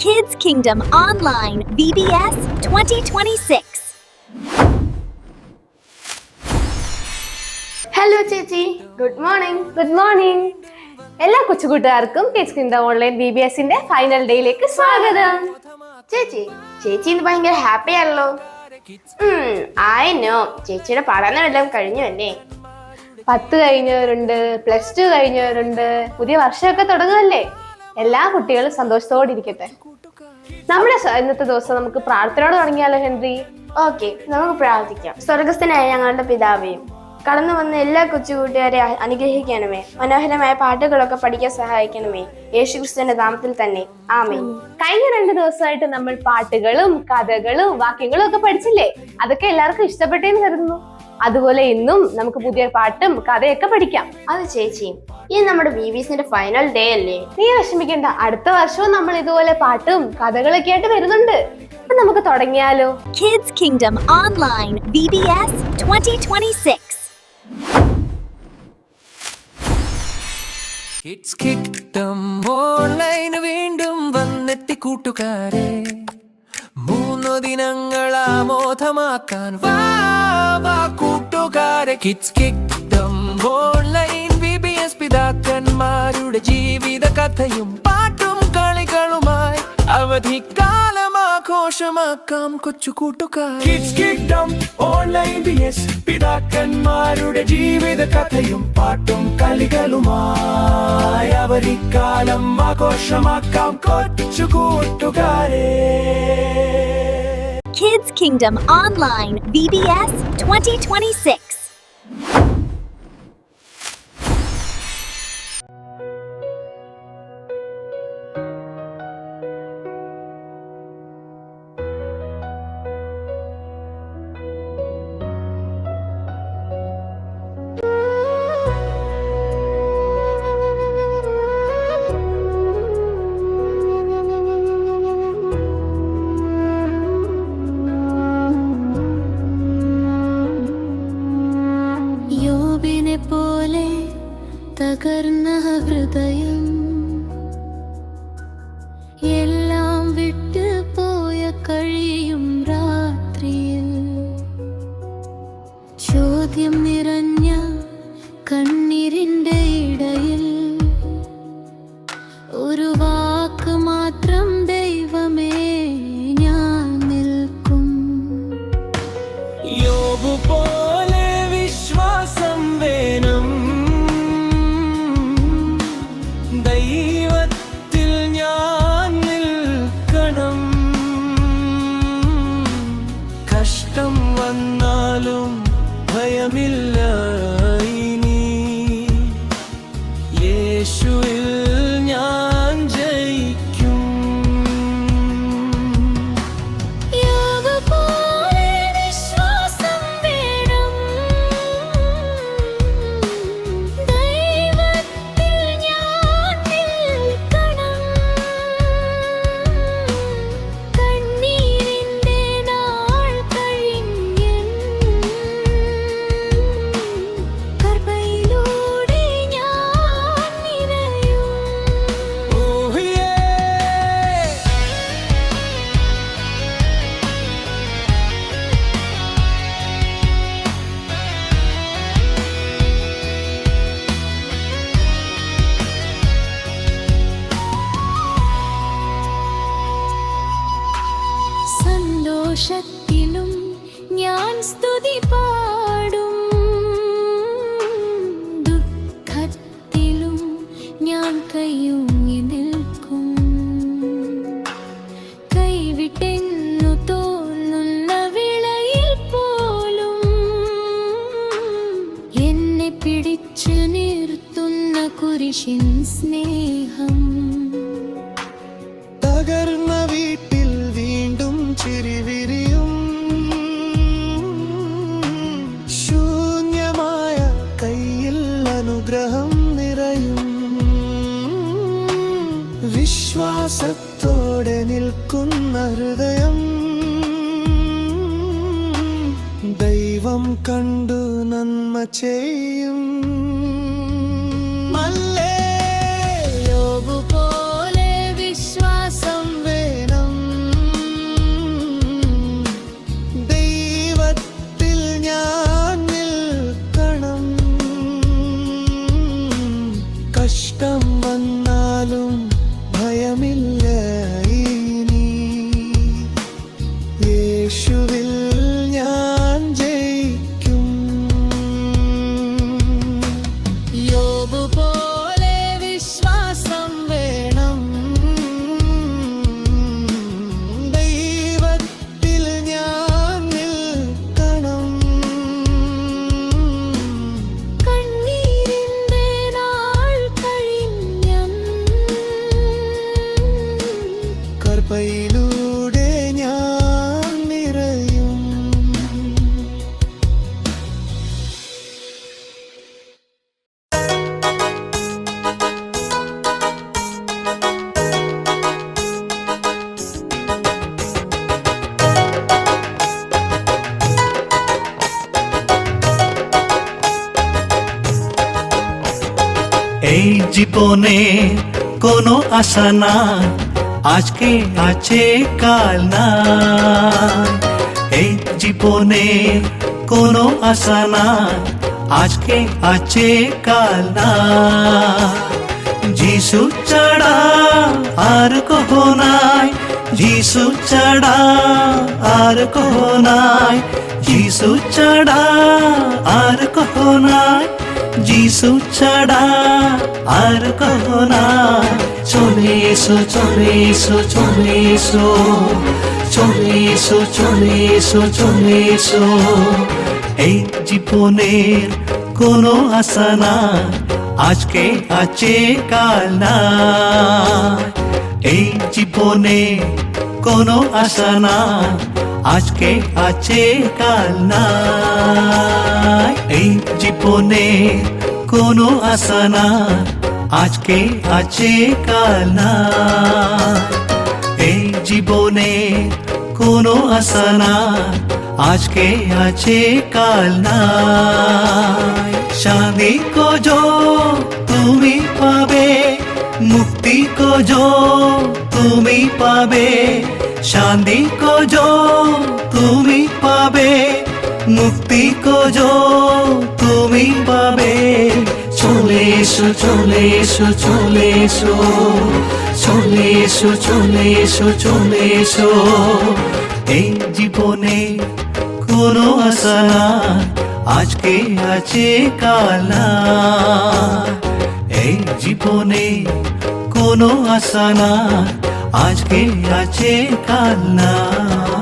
Kids Kingdom Online VBS 2026. Hello ചേച്ചി, good morning. Good morning. എല്ലാ കൊച്ചുകൂട്ടുകാർക്കും kids kingdom online VBSന്റെ final ഡേയിലേക്ക് സ്വാഗതം. ചേച്ചി ഇന്ന് ഭയങ്കര ഹാപ്പി ആണല്ലോ. I know ചേച്ചിയുടെ പഠനമെല്ലാം കഴിഞ്ഞു അല്ലേ? 10 കഴിഞ്ഞവരുണ്ട്, +2 കഴിഞ്ഞവരുണ്ട്, പുതിയ വർഷമൊക്കെ തുടങ്ങുമല്ലേ. എല്ലാ കുട്ടികളും സന്തോഷത്തോടെ ഇരിക്കട്ടെ. നമ്മുടെ ഇന്നത്തെ ദിവസം നമുക്ക് പ്രാർത്ഥനയോട് തുടങ്ങിയാലോ ഹെൻറി? ഓക്കെ, നമുക്ക് പ്രാർത്ഥിക്കാം. സ്വർഗസ്ഥനായ ഞങ്ങളുടെ പിതാവേയും കടന്നു വന്ന എല്ലാ കൊച്ചുകൂട്ടുകാരെ അനുഗ്രഹിക്കണമേ. മനോഹരമായ പാട്ടുകളൊക്കെ പഠിക്കാൻ സഹായിക്കണമേ. യേശുക്രിസ്തുവിന്റെ നാമത്തിൽ തന്നെ, ആമേൻ. കഴിഞ്ഞ 2 ദിവസമായിട്ട് നമ്മൾ പാട്ടുകളും കഥകളും വാക്യങ്ങളും ഒക്കെ പഠിച്ചില്ലേ? അതൊക്കെ എല്ലാവർക്കും ഇഷ്ടപ്പെട്ടെന്ന് കരുതുന്നു. അതുപോലെ ഇന്നും നമുക്ക് പുതിയ പാട്ടും കഥയൊക്കെ പഠിക്കാം. അത് ചേച്ചി, ഈ നമ്മുടെ VBSന്റെ ഫൈനൽ ഡേ അല്ലേ? നീ വിഷമിക്കണ്ട, അടുത്ത വർഷവും നമ്മൾ ഇതുപോലെ പാട്ടും കഥകളൊക്കെ ആയിട്ട് വരുന്നുണ്ട്. അപ്പൊ നമുക്ക് തുടങ്ങിയാലോ? Kids Kingdom Online VBS 2026. Kids Kingdom Online വീണ്ടും വന്നെത്തി കൂട്ടുകാരെ. 3 ദിനങ്ങൾ ആമോദമാക്കാൻ വാ കൂട്ടുകാരെ. Kids Kingdom Online VBS പിതാക്കന്മാരുടെ ജീവിത കഥയും പാട്ടും കളികളുമായി അവധിക്കാലം ആഘോഷമാക്കാം കൊച്ചു കൂട്ടുകാർ. Kids Kingdom Online VBS പിതാക്കന്മാരുടെ ജീവിത കഥയും പാട്ടും കളികളുമായി അവധിക്കാലം ആഘോഷമാക്കാം കൊച്ചു കൂട്ടുകാരെ. Kids Kingdom Online VBS 2026. പോലെ തകർന്ന ഹൃദയം എല്ലാം വിട്ട് പോയ കഴിയും രാത്രിയിൽ ചോദ്യം നിറഞ്ഞ കണ്ണീരിന്റെ ഇടയിൽ ഒരു വാക്ക് മാത്രം, ദൈവമേ ഞാൻ നിൽക്കും. യോബ് പോലെ വിശ്വാസം വേണം, ദൈവത്തിൽ ഞാൻ നിൽക്കണം. കഷ്ടം വന്നാലും ഭയമില്ല ഇനി, യേശുവിൽ ഞാൻ ജയിക്കും. സന്തോഷത്തിലും ഞാൻ സ്തുതി പാടും, ദുഃഖത്തിലും ഞാൻ കൈയൂങ്ങി നിൽക്കും. കൈവിട്ടെന്നു തോന്നുന്ന വേളയിൽ പോലും എന്നെ പിടിച്ചു നിർത്തുന്ന കുരിശിൻ സ്നേഹം. തകർന്ന വീട്ടിൽ വീണ്ടും ചിരിവിരിയും, ശൂന്യമായ കയ്യിൽ അനുഗ്രഹം നിറയും. വിശ്വാസത്തോടെ നിൽക്കുന്ന ഹൃദയം ദൈവം കണ്ടു നന്മ ചെയ്യും. യോബ് പോലെ വിശ്വാസം വേണം, കൃപയിലൂടെ ഞാൻ നിറയും. এই জীবনে কোনো আশা নাই, আজকে আছে কাল নাই। এই জীবনে কোনো আশা নাই, আজকে আছে কাল নাই। যিশু ছাড়া আর কহ নাই, যিশু ছাড়া আর কহ নাই, যিশু ছাড়া আর কহ নাই, যিশু ছাড়া আর কহ নাই। চলে এসো চলে এসো চলে এসো, চলে এসো চলে এসো চলে এসো। এই জীবনের কোনো আশা নাই, আজকে আছে কাল নাই। এই জীবনে কোনো আশা নাই, আজকে আছে কাল নাই। এই জীবনে কোনো আশা নাই, আজকে আছে কাল নাই। এই জীবনে কোনো আশা নাই, আজকে আছে কাল নাই। শান্তি খোঁজো তুমি পাবে, মুক্তি খোঁজো তুমি পাবে, শান্তি খোঁজো তুমি পাবে, মুক্তি খোঁজো তুমি পাবে। চলে এসো চলে এসো চলে এসো, চলে এসো চলে এসো চলে এসো। এই জীবনে কোনো আশা নাই, আজকে আছে কাল নাই। এই জীবনে কোনো আশা নাই, আজকে আছে কাল নাই।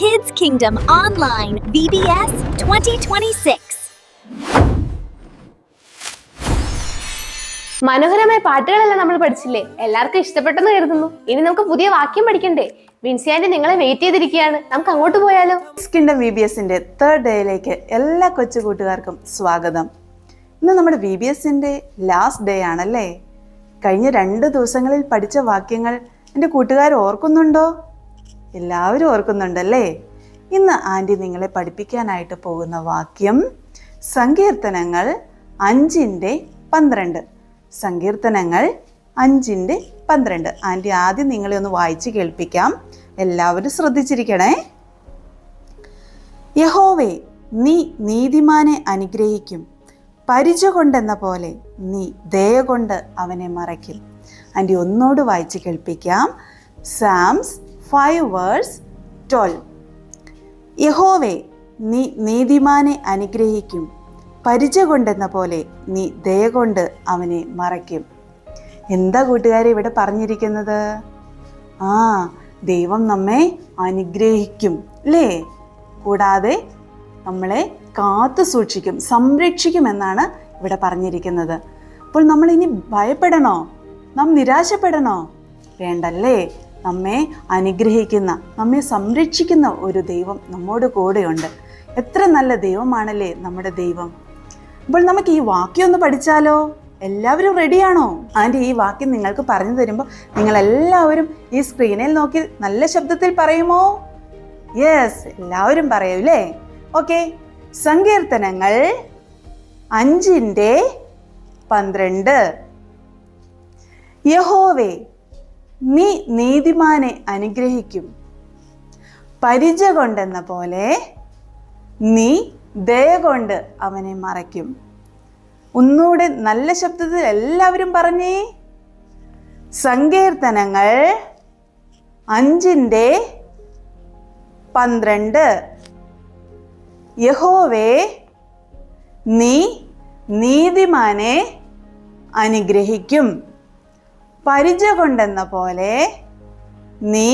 Kids Kingdom Online VBS 2026. മനോഹരമായ പാട്ടുകളെല്ലാം നമ്മൾ പഠിച്ചില്ലേ? എല്ലാവർക്കും ഇഷ്ടപ്പെട്ടെന്ന് കരുതുന്നു. ഇനി നമുക്ക് പുതിയ വാക്യം പഠിക്കണ്ടേ? വിൻസിയാൻറ്റി നിങ്ങളെ വെയിറ്റ് ചെയ്തിരിക്കുകയാണ്. നമുക്ക് അങ്ങോട്ട് പോയാലോ? കിങ്ഡം VBSന്റെ 3rd ഡേയിലേക്ക് എല്ലാ കൊച്ചു കൂട്ടുകാർക്കും സ്വാഗതം. ഇന്ന് നമ്മുടെ VBSന്റെ ലാസ്റ്റ് ഡേ ആണല്ലേ. കഴിഞ്ഞ 2 ദിവസങ്ങളിൽ പഠിച്ച വാക്യങ്ങൾ എൻ്റെ കൂട്ടുകാർ ഓർക്കുന്നുണ്ടോ? എല്ലാവരും ഓർക്കുന്നുണ്ടല്ലേ? ഇന്ന് ആൻറ്റി നിങ്ങളെ പഠിപ്പിക്കാനായിട്ട് പോകുന്ന വാക്യം സങ്കീർത്തനങ്ങൾ 5:12. സങ്കീർത്തനങ്ങൾ 5:12. ആൻറ്റി ആദ്യം നിങ്ങളെ ഒന്ന് വായിച്ച് കേൾപ്പിക്കാം. എല്ലാവരും ശ്രദ്ധിച്ചിരിക്കണേ. യഹോവേ, നീ നീതിമാനെ അനുഗ്രഹിക്കും, പരിച കൊണ്ടെന്ന പോലെ നീ ദയ കൊണ്ട് അവനെ മറയ്ക്കും. ആൻറ്റി ഒന്നോട് വായിച്ച് കേൾപ്പിക്കാം. സാംസ് 5:12. യഹോവേ, നീ നീതിമാനെ അനുഗ്രഹിക്കും, പരിച കൊണ്ടെന്ന പോലെ നീ ദയ കൊണ്ട് അവനെ മറയ്ക്കും. എന്താ കൂട്ടുകാരെ ഇവിടെ പറഞ്ഞിരിക്കുന്നത്? ദൈവം നമ്മെ അനുഗ്രഹിക്കും അല്ലേ? കൂടാതെ നമ്മളെ കാത്തു സൂക്ഷിക്കും, സംരക്ഷിക്കുമെന്നാണ് ഇവിടെ പറഞ്ഞിരിക്കുന്നത്. അപ്പോൾ നമ്മൾ ഇനി ഭയപ്പെടണോ? നാം നിരാശപ്പെടണോ? വേണ്ടല്ലേ. നമ്മെ അനുഗ്രഹിക്കുന്ന, നമ്മെ സംരക്ഷിക്കുന്ന ഒരു ദൈവം നമ്മോട് കൂടെയുണ്ട്. എത്ര നല്ല ദൈവമാണല്ലേ നമ്മുടെ ദൈവം. അപ്പോൾ നമുക്ക് ഈ വാക്യം ഒന്ന് പഠിച്ചാലോ? എല്ലാവരും റെഡിയാണോ? ആൻറ്റി ഈ വാക്യം നിങ്ങൾക്ക് പറഞ്ഞു തരുമ്പോൾ നിങ്ങളെല്ലാവരും ഈ സ്ക്രീനിൽ നോക്കി നല്ല ശബ്ദത്തിൽ പറയുമോ? യെസ്, എല്ലാവരും പറയൂലേ? ഓക്കെ. സങ്കീർത്തനങ്ങൾ 5:12. യഹോവേ, നീ നീതിമാനെ അനുഗ്രഹിക്കും, പരിച കൊണ്ടെന്ന പോലെ നീ ദയ കൊണ്ട് അവനെ മറയ്ക്കും. ഒന്നുകൂടെ നല്ല ശബ്ദത്തിൽ എല്ലാവരും പറഞ്ഞേ. സങ്കീർത്തനങ്ങൾ 5:12. യഹോവേ, നീ നീതിമാനെ അനുഗ്രഹിക്കും, പരിച കൊണ്ടെന്ന പോലെ നീ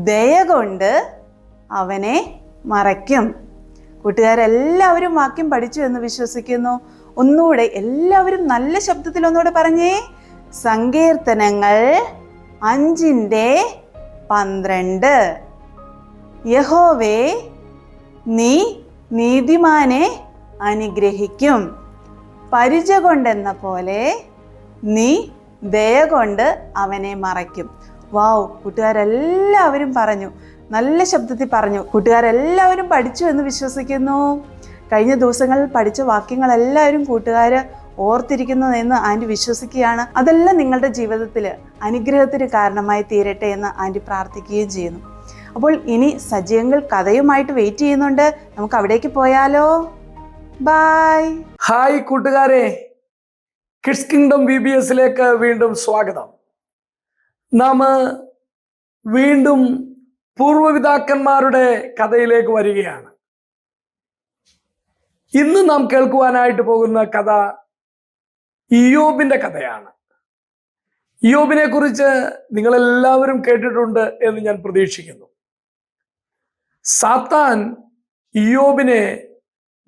ദയ കൊണ്ട് അവനെ മറയ്ക്കും. കൂട്ടുകാരെല്ലാവരും വാക്യം പഠിച്ചു എന്ന് വിശ്വസിക്കുന്നു. ഒന്നുകൂടെ എല്ലാവരും നല്ല ശബ്ദത്തിൽ ഒന്നുകൂടെ പറഞ്ഞേ. സങ്കീർത്തനങ്ങൾ 5:12. 12. യഹോവേ, നീ നീതിമാനെ അനുഗ്രഹിക്കും, പരിച കൊണ്ടെന്ന പോലെ നീ ദയ കൊണ്ട് അവനെ മറയ്ക്കും. വാവ്, കൂട്ടുകാരെല്ലാവരും പറഞ്ഞു, നല്ല ശബ്ദത്തിൽ പറഞ്ഞു. കൂട്ടുകാരെല്ലാവരും പഠിച്ചു എന്ന് വിശ്വസിക്കുന്നു. കഴിഞ്ഞ ദിവസങ്ങളിൽ പഠിച്ച വാക്യങ്ങളെല്ലാവരും കൂട്ടുകാർ ഓർത്തിരിക്കുന്നു എന്ന് ആൻറ്റി വിശ്വസിക്കുകയാണ്. അതെല്ലാം നിങ്ങളുടെ ജീവിതത്തിൽ അനുഗ്രഹത്തിന് കാരണമായി തീരട്ടെ എന്ന് ആൻറ്റി പ്രാർത്ഥിക്കുകയും ചെയ്യുന്നു. അപ്പോൾ ഇനി സജീവങ്ങൾ കഥയുമായിട്ട് വെയിറ്റ് ചെയ്യുന്നുണ്ട്. നമുക്ക് അവിടേക്ക് പോയാലോ? ബൈ. ഹായ് കൂട്ടുകാരെ, കിഡ്സ് കിങ്ഡം VBSലേക്ക് വീണ്ടും സ്വാഗതം. നാം വീണ്ടും പൂർവ്വപിതാക്കന്മാരുടെ കഥയിലേക്ക് വരികയാണ്. ഇന്ന് നാം കേൾക്കുവാനായിട്ട് പോകുന്ന കഥ ഇയ്യോബിന്റെ കഥയാണ്. ഇയ്യോബിനെ കുറിച്ച് നിങ്ങളെല്ലാവരും കേട്ടിട്ടുണ്ട് എന്ന് ഞാൻ പ്രതീക്ഷിക്കുന്നു. സാത്താൻ ഇയ്യോബിനെ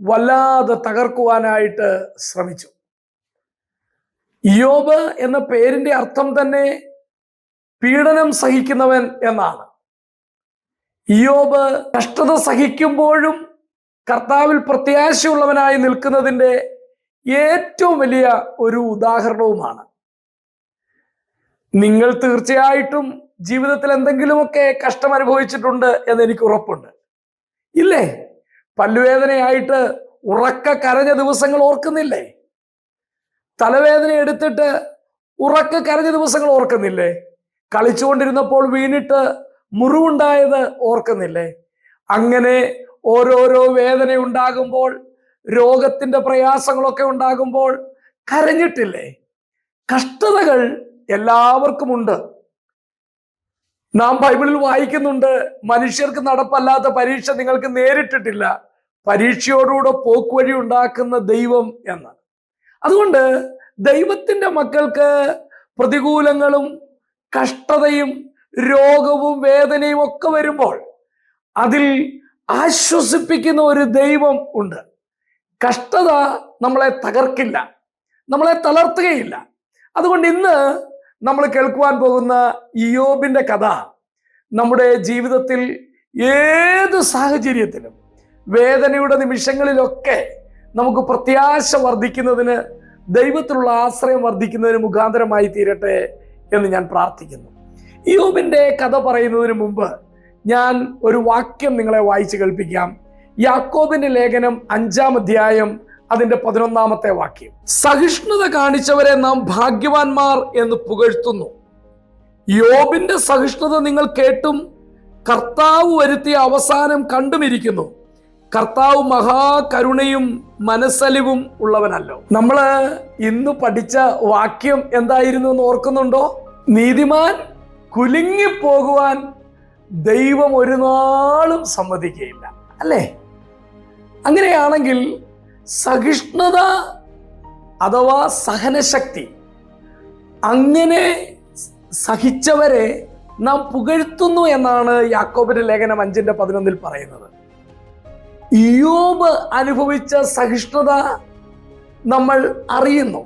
വല്ലാതെ തകർക്കുവാനായിട്ട് ശ്രമിച്ചു. ഇയ്യോബ് എന്ന പേരിന്റെ അർത്ഥം തന്നെ പീഡനം സഹിക്കുന്നവൻ എന്നാണ്. ഇയ്യോബ് കഷ്ടത സഹിക്കുമ്പോഴും കർത്താവിൽ പ്രത്യാശയുള്ളവനായി നിൽക്കുന്നതിൻ്റെ ഏറ്റവും വലിയ ഒരു ഉദാഹരണവുമാണ്. നിങ്ങൾ തീർച്ചയായിട്ടും ജീവിതത്തിൽ എന്തെങ്കിലുമൊക്കെ കഷ്ടം അനുഭവിച്ചിട്ടുണ്ട് എന്ന് എനിക്ക് ഉറപ്പുണ്ട്, ഇല്ലേ? പല്ലുവേദനയായിട്ട് ഉറക്ക കരഞ്ഞ ദിവസങ്ങൾ ഓർക്കുന്നില്ലേ? തലവേദന എടുത്തിട്ട് ഉറക്ക കരഞ്ഞ ദിവസങ്ങൾ ഓർക്കുന്നില്ലേ? കളിച്ചുകൊണ്ടിരുന്നപ്പോൾ വീണിട്ട് മുറിവുണ്ടായത് ഓർക്കുന്നില്ലേ? അങ്ങനെ ഓരോരോ വേദന ഉണ്ടാകുമ്പോൾ, രോഗത്തിന്റെ പ്രയാസങ്ങളൊക്കെ ഉണ്ടാകുമ്പോൾ കരഞ്ഞിട്ടില്ലേ? കഷ്ടതകൾ എല്ലാവർക്കും ഉണ്ട്. നാം ബൈബിളിൽ വായിക്കുന്നുണ്ട്, മനുഷ്യർക്ക് നടപ്പല്ലാത്ത പരീക്ഷ നിങ്ങൾക്ക് നേരിട്ടിട്ടില്ല, പരീക്ഷയോടുകൂടെ പോക്കുവഴി ഉണ്ടാക്കുന്ന ദൈവം എന്ന്. അതുകൊണ്ട് ദൈവത്തിന്റെ മക്കൾക്ക് പ്രതികൂലങ്ങളും കഷ്ടതയും രോഗവും വേദനയും ഒക്കെ വരുമ്പോൾ അതിൽ ആശ്വസിപ്പിക്കുന്ന ഒരു ദൈവം ഉണ്ട്. കഷ്ടത നമ്മളെ തകർക്കില്ല, നമ്മളെ തളർത്തുകയില്ല. അതുകൊണ്ട് ഇന്ന് നമ്മൾ കേൾക്കുവാൻ പോകുന്ന ഇയ്യോബിന്റെ കഥ നമ്മുടെ ജീവിതത്തിൽ ഏത് സാഹചര്യത്തിലും വേദനയുടെ നിമിഷങ്ങളിലൊക്കെ നമുക്ക് പ്രത്യാശ വർദ്ധിക്കുന്നതിന്, ദൈവത്തിലുള്ള ആശ്രയം വർദ്ധിക്കുന്നതിന് മുഖാന്തരമായി തീരട്ടെ എന്ന് ഞാൻ പ്രാർത്ഥിക്കുന്നു. ഇയ്യോബിന്റെ കഥ പറയുന്നതിന് മുമ്പ് ഞാൻ ഒരു വാക്യം നിങ്ങളെ വായിച്ചു കേൾപ്പിക്കാം. യാക്കോബിന്റെ ലേഖനം 5-ാം അധ്യായം അതിന്റെ 11-ാമത്തെ വാക്യം. സഹിഷ്ണുത കാണിച്ചവരെ നാം ഭാഗ്യവാന്മാർ എന്ന് പുകഴ്ത്തുന്നു. യോബിന്റെ സഹിഷ്ണുത നിങ്ങൾ കേട്ടും കർത്താവ് വരുത്തിയ അവസാനം കണ്ടുമിരിക്കുന്നു. കർത്താവ് മഹാകരുണയും മനസ്സലിവും ഉള്ളവനല്ലോ. നമ്മള് ഇന്ന് പഠിച്ച വാക്യം എന്തായിരുന്നു എന്ന് ഓർക്കുന്നുണ്ടോ? നീതിമാൻ കുലുങ്ങിപ്പോകുവാൻ ദൈവം ഒരു നാളും സമ്മതിക്കുകയില്ല, അല്ലേ? അങ്ങനെയാണെങ്കിൽ സഹിഷ്ണുത അഥവാ സഹനശക്തി, അങ്ങനെ സഹിച്ചവരെ നാം പുകഴ്ത്തുന്നു എന്നാണ് യാക്കോബിന്റെ ലേഖനം 5:11 പറയുന്നത്. ഇയ്യോബ് അനുഭവിച്ച സഹിഷ്ണുത നമ്മൾ അറിയുന്നു.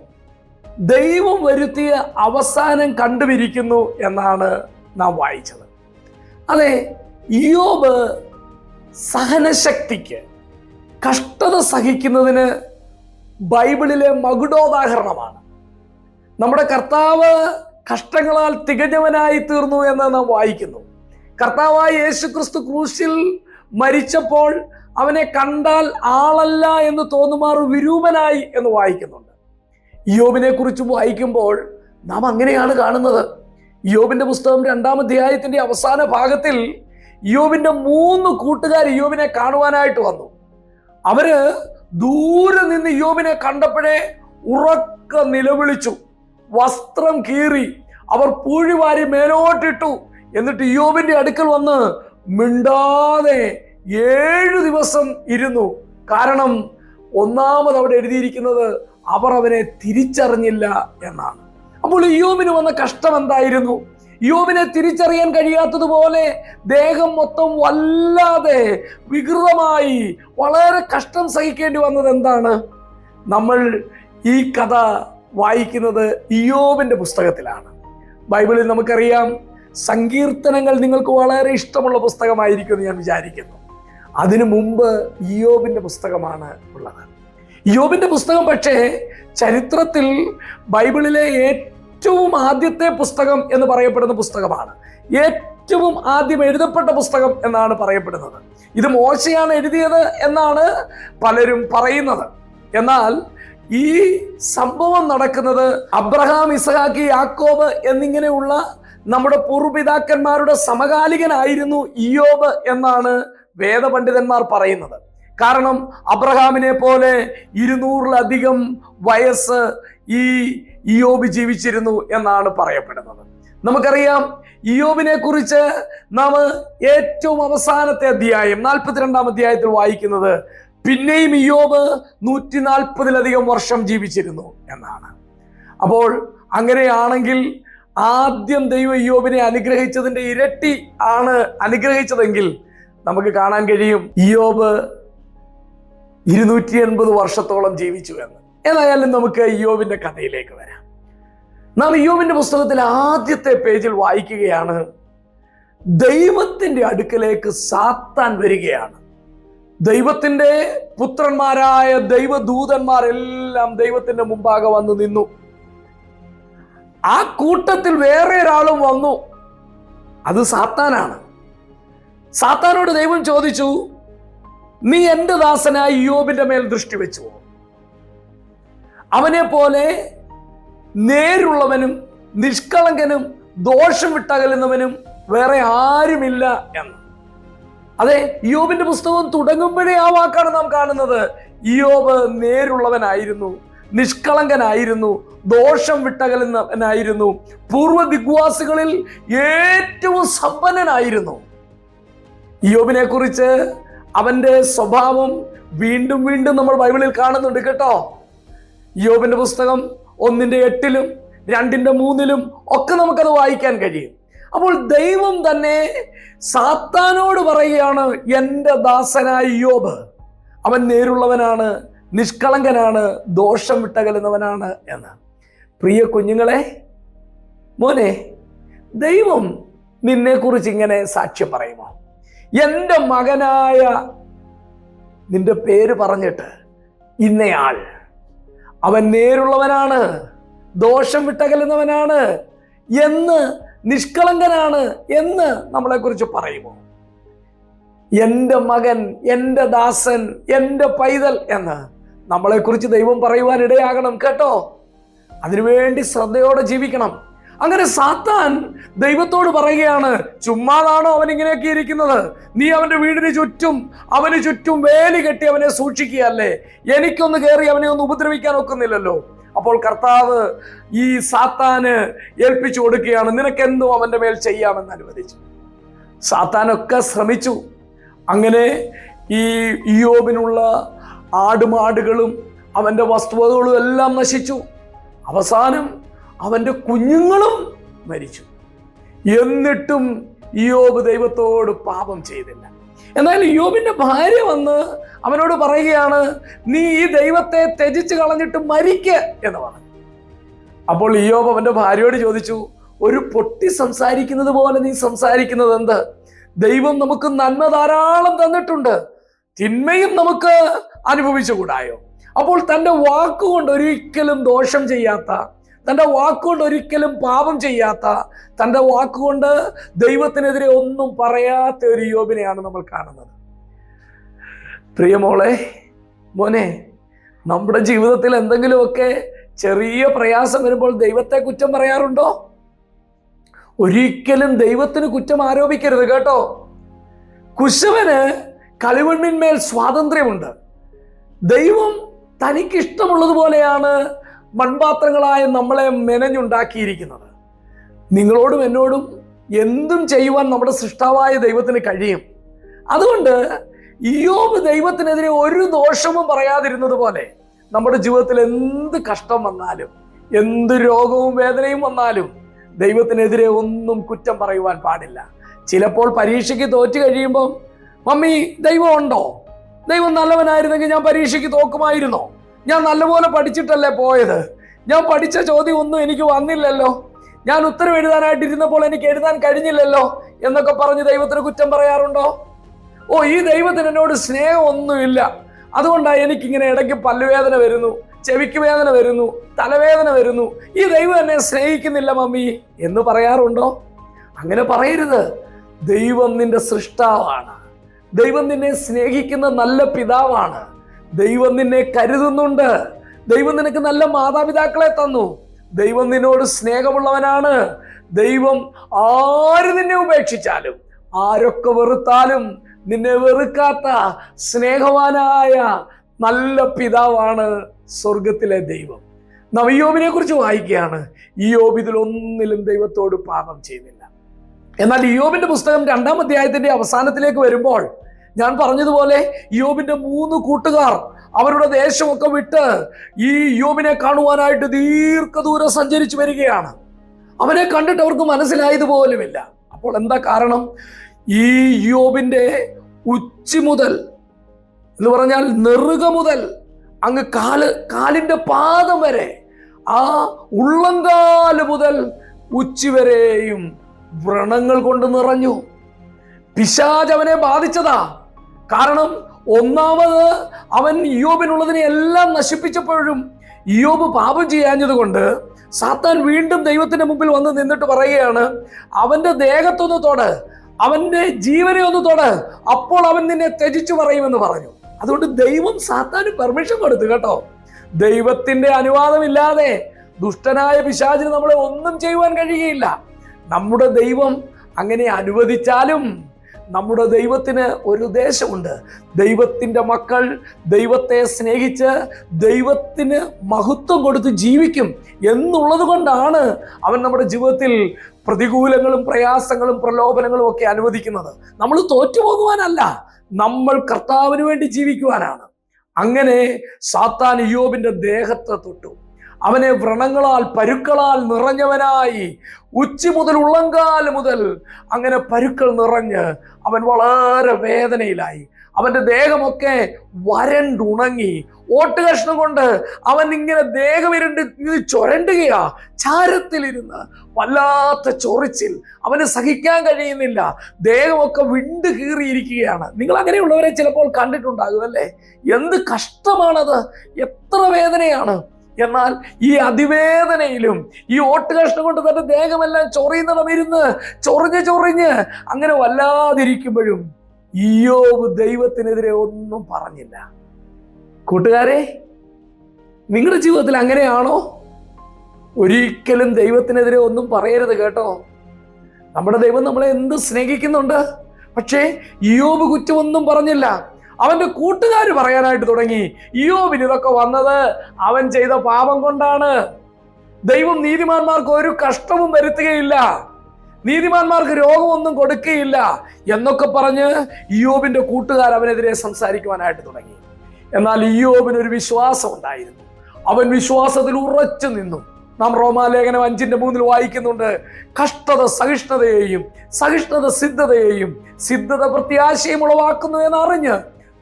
ദൈവം വരുത്തിയ അവസാനം കണ്ടുപിരിക്കുന്നു എന്നാണ് നാം വായിച്ചത്. അതെ, ഇയ്യോബ് സഹനശക്തിക്ക്, കഷ്ടത സഹിക്കുന്നതിന് ബൈബിളിലെ മകുടോദാഹരണമാണ്. നമ്മുടെ കർത്താവ് കഷ്ടങ്ങളാൽ തികഞ്ഞവനായി തീർന്നു എന്ന് നാം വായിക്കുന്നു. കർത്താവായ യേശുക്രിസ്തു ക്രൂശിൽ മരിച്ചപ്പോൾ അവനെ കണ്ടാൽ ആളല്ല എന്ന് തോന്നുമാറ് വിരൂപനായി എന്ന് വായിക്കുന്നുണ്ട്. ഇയ്യോബിനെ കുറിച്ച് വായിക്കുമ്പോൾ നാം അങ്ങനെയാണ് കാണുന്നത്. ഇയ്യോബിന്റെ പുസ്തകം 2-ാം അധ്യായത്തിന്റെ അവസാന ഭാഗത്തിൽ ഇയ്യോബിന്റെ 3 കൂട്ടുകാർ ഇയ്യോബിനെ കാണുവാനായിട്ട് വന്നു. അവര് ദൂരെ നിന്ന് ഇയ്യോബിനെ കണ്ടപ്പോഴേ ഉറക്ക നിലവിളിച്ചു, വസ്ത്രം കീറി അവർ പൂഴിവാരി മേലോട്ടിട്ടു. എന്നിട്ട് ഇയ്യോബിന്റെ അടുക്കൽ വന്ന് മിണ്ടാതെ 7 ദിവസം ഇരുന്നു. കാരണം ഒന്നാമത് അവിടെ എഴുതിയിരിക്കുന്നത് അവർ അവനെ തിരിച്ചറിഞ്ഞില്ല എന്നാണ്. അപ്പോൾ ഇയ്യോബിന് വന്ന കഷ്ടം എന്തായിരുന്നു? ഇയ്യോബിനെ തിരിച്ചറിയാൻ കഴിയാത്തതുപോലെ ദേഹം മൊത്തം വല്ലാതെ വികൃതമായി വളരെ കഷ്ടം സഹിക്കേണ്ടി വന്നത് എന്താണ്? നമ്മൾ ഈ കഥ വായിക്കുന്നത് ഇയ്യോബിന്റെ പുസ്തകത്തിലാണ്. ബൈബിളിൽ നമുക്കറിയാം, സങ്കീർത്തനങ്ങൾ നിങ്ങൾക്ക് വളരെ ഇഷ്ടമുള്ള പുസ്തകമായിരിക്കും എന്ന് ഞാൻ വിചാരിക്കുന്നു. അതിനു മുമ്പ് ഇയ്യോബിന്റെ പുസ്തകമാണ് ഉള്ളത്. ഇയ്യോബിന്റെ പുസ്തകം പക്ഷേ ചരിത്രത്തിൽ ബൈബിളിലെ ഏറ്റവും ആദ്യത്തെ പുസ്തകം എന്ന് പറയപ്പെടുന്ന പുസ്തകമാണ്. ഏറ്റവും ആദ്യം എഴുതപ്പെട്ട പുസ്തകം എന്നാണ് പറയപ്പെടുന്നത്. ഇത് മോശയാണ് എഴുതിയത് എന്നാണ് പലരും പറയുന്നത്. എന്നാൽ ഈ സംഭവം നടക്കുന്നത് അബ്രഹാം, ഇസഹാക്ക്, യാക്കോബ് എന്നിങ്ങനെയുള്ള നമ്മുടെ പൂർവ്വപിതാക്കന്മാരുടെ സമകാലികനായിരുന്നു ഇയ്യോബ് എന്നാണ് വേദപണ്ഡിതന്മാർ പറയുന്നത്. കാരണം അബ്രഹാമിനെ പോലെ 200-ലധികം വയസ്സ് ഈ ഇയ്യോബ് ജീവിച്ചിരുന്നു എന്നാണ് പറയപ്പെടുന്നത്. നമുക്കറിയാം ഇയ്യോബിനെ കുറിച്ച് നാം ഏറ്റവും അവസാനത്തെ അധ്യായം 42-ാം അധ്യായത്തിൽ വായിക്കുന്നത് പിന്നെയും ഇയ്യോബ് 140-ലധികം വർഷം ജീവിച്ചിരുന്നു എന്നാണ്. അപ്പോൾ അങ്ങനെയാണെങ്കിൽ ആദ്യം ദൈവം ഇയ്യോബിനെ അനുഗ്രഹിച്ചതിന്റെ ഇരട്ടി ആണ് അനുഗ്രഹിച്ചതെങ്കിൽ നമുക്ക് കാണാൻ കഴിയും ഇയ്യോബ് 280 വർഷത്തോളം ജീവിച്ചു എന്ന്. ഏതായാലും നമുക്ക് ഇയ്യോബിന്റെ കഥയിലേക്ക് വരാം. നാം ഇയ്യോബിന്റെ പുസ്തകത്തിൽ ആദ്യത്തെ പേജിൽ വായിക്കുകയാണ്, ദൈവത്തിന്റെ അടുക്കലേക്ക് സാത്താൻ വരികയാണ്. ദൈവത്തിന്റെ പുത്രന്മാരായ ദൈവദൂതന്മാരെല്ലാം ദൈവത്തിന്റെ മുമ്പാകെ വന്നു നിന്നു. ആ കൂട്ടത്തിൽ വേറെ ഒരാളും വന്നു, അത് സാത്താനാണ്. സാത്താനോട് ദൈവം ചോദിച്ചു, നീ എന്റെ ദാസനായ ഇയ്യോബിന്റെ മേൽ ദൃഷ്ടി വെച്ചുവോ? അവനെ പോലെ നേരുള്ളവനും നിഷ്കളങ്കനും ദോഷം വിട്ടകലുന്നവനും വേറെ ആരുമില്ല എന്ന്. അതെ, ഇയ്യോബിന്റെ പുസ്തകം തുടങ്ങുമ്പോഴേ ആ വാക്കാണ് നാം കാണുന്നത്. ഇയ്യോബ് നേരുള്ളവനായിരുന്നു, നിഷ്കളങ്കനായിരുന്നു, ദോഷം വിട്ടകലുന്നവനായിരുന്നു, പൂർവ്വ ദിഗ്വാസികളിൽ ഏറ്റവും സമ്പന്നനായിരുന്നു. ഇയ്യോബിനെ കുറിച്ച് അവന്റെ സ്വഭാവം വീണ്ടും വീണ്ടും നമ്മൾ ബൈബിളിൽ കാണുന്നുണ്ട് കേട്ടോ. ഇയ്യോബിന്റെ പുസ്തകം 1:8-ലും 2:3-ലും ഒക്കെ നമുക്കത് വായിക്കാൻ കഴിയും. അപ്പോൾ ദൈവം തന്നെ സാത്താനോട് പറയുകയാണ്, എൻ്റെ ദാസനായ ഇയ്യോബ് അവൻ നേരുള്ളവനാണ്, നിഷ്കളങ്കനാണ്, ദോഷം വിട്ടകലുന്നവനാണ് എന്ന്. പ്രിയ കുഞ്ഞുങ്ങളെ, മോനെ, ദൈവം നിന്നെക്കുറിച്ച് ഇങ്ങനെ സാക്ഷ്യം പറയുമോ? എൻ്റെ മകനായ, നിന്റെ പേര് പറഞ്ഞിട്ട് ഇന്നയാൾ അവൻ നേരുള്ളവനാണ്, ദോഷം വിട്ടകലുന്നവനാണ് എന്ന്, നിഷ്കളങ്കനാണ് എന്ന് നമ്മളെക്കുറിച്ച് പറയുമോ? എൻ്റെ മകൻ, എൻ്റെ ദാസൻ, എൻ്റെ പൈതൽ എന്ന് നമ്മളെക്കുറിച്ച് ദൈവം പറയുവാൻ ഇടയാകണം കേട്ടോ. അതിനുവേണ്ടി ശ്രദ്ധയോടെ ജീവിക്കണം. അങ്ങനെ സാത്താൻ ദൈവത്തോട് പറയുകയാണ്, ചുമ്മാതാണോ അവൻ ഇങ്ങനെയൊക്കെ ഇരിക്കുന്നത്? നീ അവന്റെ വീടിന് ചുറ്റും, അവന് ചുറ്റും വേലി കെട്ടി അവനെ സൂക്ഷിക്കുകയല്ലേ? എനിക്കൊന്ന് കയറി അവനെ ഒന്ന് ഉപദ്രവിക്കാൻ ഒക്കുന്നില്ലല്ലോ. അപ്പോൾ കർത്താവ് ഈ സാത്താന് ഏൽപ്പിച്ചു കൊടുക്കുകയാണ്, നിനക്കെന്തോ അവന്റെ മേൽ ചെയ്യാമെന്ന് അനുവദിച്ചു. സാത്താനൊക്കെ ശ്രമിച്ചു. അങ്ങനെ ഈ ഇയ്യോബിനുള്ള ആടുമാടുകളും അവന്റെ വസ്തുവകകളും എല്ലാം നശിച്ചു. അവസാനം അവന്റെ കുഞ്ഞുങ്ങളും മരിച്ചു. എന്നിട്ടും ഇയ്യോബ് ദൈവത്തോട് പാപം ചെയ്തില്ല. എന്നാൽ ഇയ്യോബിന്റെ ഭാര്യ വന്ന് അവനോട് പറയുകയാണ്, നീ ഈ ദൈവത്തെ ത്യജിച്ച് കളഞ്ഞിട്ട് മരിക്ക എന്ന് പറഞ്ഞു. അപ്പോൾ ഇയ്യോബ് അവന്റെ ഭാര്യയോട് ചോദിച്ചു, ഒരു പൊട്ടി സംസാരിക്കുന്നത് പോലെ നീ സംസാരിക്കുന്നത് എന്ത്? ദൈവം നമുക്ക് നന്മ ധാരാളം തന്നിട്ടുണ്ട്, തിന്മയും നമുക്ക് അനുഭവിച്ചുകൂടായോ? അപ്പോൾ തൻ്റെ വാക്കുകൊണ്ട് ഒരിക്കലും ദോഷം ചെയ്യാത്ത, തൻ്റെ വാക്കുകൊണ്ട് ഒരിക്കലും പാപം ചെയ്യാത്ത, തൻ്റെ വാക്കുകൊണ്ട് ദൈവത്തിനെതിരെ ഒന്നും പറയാത്ത ഒരു ഇയ്യോബിനെയാണ് നമ്മൾ കാണുന്നത്. പ്രിയമോളെ, മോനെ, നമ്മുടെ ജീവിതത്തിൽ എന്തെങ്കിലുമൊക്കെ ചെറിയ പ്രയാസം വരുമ്പോൾ ദൈവത്തെ കുറ്റം പറയാറുണ്ടോ? ഒരിക്കലും ദൈവത്തിന് കുറ്റം ആരോപിക്കരുത് കേട്ടോ. കുശവന് കളിമണ്ണിന്മേൽ സ്വാതന്ത്ര്യമുണ്ട്. ദൈവം തനിക്കിഷ്ടമുള്ളതുപോലെയാണ് മൺപാത്രങ്ങളായ നമ്മളെ മെനഞ്ഞുണ്ടാക്കിയിരിക്കുന്നത്. നിങ്ങളോടും എന്നോടും എന്തും ചെയ്യുവാൻ നമ്മുടെ സൃഷ്ടാവായ ദൈവത്തിന് കഴിയും. അതുകൊണ്ട് ഇയ്യോബ് ദൈവത്തിനെതിരെ ഒരു ദോഷവും പറയാതിരുന്നത് പോലെ നമ്മുടെ ജീവിതത്തിൽ എന്ത് കഷ്ടം വന്നാലും, എന്ത് രോഗവും വേദനയും വന്നാലും ദൈവത്തിനെതിരെ ഒന്നും കുറ്റം പറയുവാൻ പാടില്ല. ചിലപ്പോൾ പരീക്ഷയ്ക്ക് തോറ്റു കഴിയുമ്പോൾ, മമ്മി ദൈവം ഉണ്ടോ? ദൈവം നല്ലവനായിരുന്നെങ്കിൽ ഞാൻ പരീക്ഷയ്ക്ക് തോക്കുമായിരുന്നോ? ഞാൻ നല്ലപോലെ പഠിച്ചിട്ടല്ലേ പോയത്? ഞാൻ പഠിച്ച ചോദ്യം ഒന്നും എനിക്ക് വന്നില്ലല്ലോ. ഞാൻ ഉത്തരം എഴുതാനായിട്ട് ഇരുന്നപ്പോൾ എനിക്ക് എഴുതാൻ കഴിഞ്ഞില്ലല്ലോ എന്നൊക്കെ പറഞ്ഞ് ദൈവത്തിന് കുറ്റം പറയാറുണ്ടോ? ഓ, ഈ ദൈവത്തിന് എന്നോട് സ്നേഹമൊന്നുമില്ല, അതുകൊണ്ടാണ് എനിക്കിങ്ങനെ ഇടയ്ക്ക് പല്ലുവേദന വരുന്നു, ചെവിക്ക് വേദന വരുന്നു, തലവേദന വരുന്നു, ഈ ദൈവം എന്നെ സ്നേഹിക്കുന്നില്ല മമ്മി എന്ന് പറയാറുണ്ടോ? അങ്ങനെ പറയരുത്. ദൈവം നിന്റെ സൃഷ്ടാവാണ്. ദൈവം നിന്നെ സ്നേഹിക്കുന്ന നല്ല പിതാവാണ്. ദൈവം നിന്നെ കരുതുന്നുണ്ട്. ദൈവം നിനക്ക് നല്ല മാതാപിതാക്കളെ തന്നു. ദൈവം നിന്നോട് സ്നേഹമുള്ളവനാണ്. ദൈവം ആര് നിന്നെ ഉപേക്ഷിച്ചാലും, ആരൊക്കെ വെറുത്താലും നിന്നെ വെറുക്കാത്ത സ്നേഹവാനായ നല്ല പിതാവാണ് സ്വർഗത്തിലെ ദൈവം. നാം ഇയ്യോബിനെ കുറിച്ച് വായിക്കുകയാണ്. ഇയ്യോബ് ഇതിലൊന്നിലും ദൈവത്തോട് പാപം ചെയ്യുന്നില്ല. എന്നാൽ ഇയ്യോബിന്റെ പുസ്തകം 2-ാം അധ്യായത്തിന്റെ അവസാനത്തിലേക്ക് വരുമ്പോൾ ഞാൻ പറഞ്ഞതുപോലെ ഇയ്യോബിന്റെ 3 കൂട്ടുകാർ അവരുടെ ദേശമൊക്കെ വിട്ട് ഈ ഇയ്യോബിനെ കാണുവാനായിട്ട് ദീർഘദൂരം സഞ്ചരിച്ചു വരികയാണ്. അവനെ കണ്ടിട്ട് അവർക്ക് മനസ്സിലായതുപോലുമില്ല. അപ്പോൾ എന്താ കാരണം? ഈ ഇയ്യോബിന്റെ ഉച്ചി മുതൽ എന്ന് പറഞ്ഞാൽ നെറുക മുതൽ അങ്ങ് കാലിന്റെ പാദം വരെ, ആ ഉള്ളങ്കാല് മുതൽ ഉച്ചി വരെയും വ്രണങ്ങൾ കൊണ്ട് നിറഞ്ഞു. പിശാച് അവനെ ബാധിച്ചതാ. കാരണം ഒന്നാമത് അവൻ ഇയ്യോബിനുള്ളതിനെ എല്ലാം നശിപ്പിച്ചപ്പോഴും ഇയ്യോബ് പാപം ചെയ്യാഞ്ഞതുകൊണ്ട് സാത്താൻ വീണ്ടും ദൈവത്തിന്റെ മുമ്പിൽ വന്ന് നിന്നിട്ട് പറയുകയാണ്, അവന്റെ ദേഹത്തൊന്ന് തൊട്, അവന്റെ ജീവനെ ഒന്ന് തൊട്, അപ്പോൾ അവൻ നിന്നെ ത്യജിച്ചു പറയുമെന്ന് പറഞ്ഞു. അതുകൊണ്ട് ദൈവം സാത്താന് പെർമിഷൻ കൊടുത്തു കേട്ടോ. ദൈവത്തിന്റെ അനുവാദമില്ലാതെ ദുഷ്ടനായ പിശാചിന് നമ്മളെ ഒന്നും ചെയ്യുവാൻ കഴിയുകയില്ല. നമ്മുടെ ദൈവം അങ്ങനെ അനുവദിച്ചാലും നമ്മുടെ ദൈവത്തിന് ഒരു ഉദ്ദേശമുണ്ട്. ദൈവത്തിൻ്റെ മക്കൾ ദൈവത്തെ സ്നേഹിച്ച് ദൈവത്തിന് മഹത്വം കൊടുത്ത് ജീവിക്കും എന്നുള്ളത് കൊണ്ടാണ് അവൻ നമ്മുടെ ജീവിതത്തിൽ പ്രതികൂലങ്ങളും പ്രയാസങ്ങളും പ്രലോഭനങ്ങളും ഒക്കെ അനുവദിക്കുന്നത്. നമ്മൾ തോറ്റുപോകുവാനല്ല, നമ്മൾ കർത്താവിന് വേണ്ടി ജീവിക്കുവാനാണ്. അങ്ങനെ സാത്താൻ ഇയ്യോബിന്റെ ദേഹത്തെ തൊട്ടു. അവനെ വ്രണങ്ങളാൽ പരുക്കളാൽ നിറഞ്ഞവനായി ഉച്ചി മുതൽ ഉള്ളങ്കാൽ മുതൽ അങ്ങനെ പരുക്കൾ നിറഞ്ഞ് അവൻ വളരെ വേദനയിലായി. അവന്റെ ദേഹമൊക്കെ വരണ്ടുണങ്ങി. ഓട്ടുകഷ്ണം കൊണ്ട് അവൻ ഇങ്ങനെ ദേഹം ഇരുണ്ട് ചൊരണ്ടുകയാ. ചാരത്തിലിരുന്ന് വല്ലാത്ത ചൊറിച്ചിൽ, അവന് സഹിക്കാൻ കഴിയുന്നില്ല. ദേഹമൊക്കെ വിണ്ടു കീറിയിരിക്കുകയാണ്. നിങ്ങൾ അങ്ങനെയുള്ളവരെ ചിലപ്പോൾ കണ്ടിട്ടുണ്ടാകും അല്ലേ? എന്ത് കഷ്ടമാണത്, എത്ര വേദനയാണ്. എന്നാൽ ഈ അതിവേദനയിലും ഈ ഓട്ടുകഷ്ണം കൊണ്ട് തന്റെ ദേഹമെല്ലാം ചൊറിയുന്നിടം ഇരുന്ന് ചൊറിഞ്ഞ് അങ്ങനെ വല്ലാതിരിക്കുമ്പോഴും ഇയ്യോബ് ദൈവത്തിനെതിരെ ഒന്നും പറഞ്ഞില്ല. കൂട്ടുകാരെ, നിങ്ങളുടെ ജീവിതത്തിൽ അങ്ങനെയാണോ? ഒരിക്കലും ദൈവത്തിനെതിരെ ഒന്നും പറയരുത് കേട്ടോ. നമ്മുടെ ദൈവം നമ്മളെ എന്ത് സ്നേഹിക്കുന്നുണ്ട്. പക്ഷേ ഇയ്യോബ് കുറ്റമൊന്നും പറഞ്ഞില്ല. അവന്റെ കൂട്ടുകാർ പറയാനായിട്ട് തുടങ്ങി, ഇയ്യോബിന് ഇതൊക്കെ വന്നത് അവൻ ചെയ്ത പാപം കൊണ്ടാണ്. ദൈവം നീതിമാന്മാർക്ക് ഒരു കഷ്ടവും വരുത്തുകയില്ല, നീതിമാന്മാർക്ക് രോഗമൊന്നും കൊടുക്കുകയില്ല എന്നൊക്കെ പറഞ്ഞ് ഇയ്യോബിന്റെ കൂട്ടുകാർ അവനെതിരെ സംസാരിക്കുവാനായിട്ട് തുടങ്ങി. എന്നാൽ ഇയ്യോബിന് ഒരു വിശ്വാസം ഉണ്ടായിരുന്നു. അവൻ വിശ്വാസത്തിൽ ഉറച്ചു നിന്നു. നാം റോമാലേഖനം 5:3 വായിക്കുന്നുണ്ട്, കഷ്ടത സഹിഷ്ണുതയെയും സഹിഷ്ണുത സിദ്ധതയെയും സിദ്ധത പ്രത്യാശയും ഉളവാക്കുന്നു എന്നറിഞ്ഞ്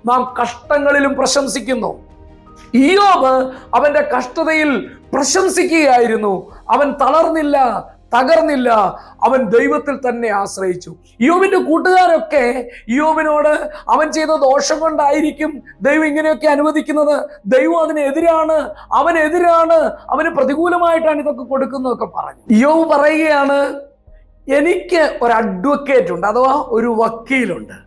നാം കഷ്ടങ്ങളിലും പ്രശംസിക്കുന്നു. ഇയ്യോബ് അവന്റെ കഷ്ടതയിൽ പ്രശംസിക്കുകയായിരുന്നു. അവൻ തളർന്നില്ല, തകർന്നില്ല. അവൻ ദൈവത്തിൽ തന്നെ ആശ്രയിച്ചു. ഇയ്യോബിന്റെ കൂട്ടുകാരൊക്കെ ഇയ്യോബിനോട് അവൻ ചെയ്ത ദോഷം കൊണ്ടായിരിക്കും ദൈവം ഇങ്ങനെയൊക്കെ അനുവദിക്കുന്നത്, ദൈവം അതിനെതിരാണ്, അവനെതിരാണ്, അവന് പ്രതികൂലമായിട്ടാണ് ഇതൊക്കെ കൊടുക്കുന്നതൊക്കെ പറഞ്ഞു. ഇയ്യോബ് പറയുകയാണ്, എനിക്ക് ഒരു അഡ്വക്കേറ്റ് ഉണ്ട്, അഥവാ ഒരു വക്കീലുണ്ട്.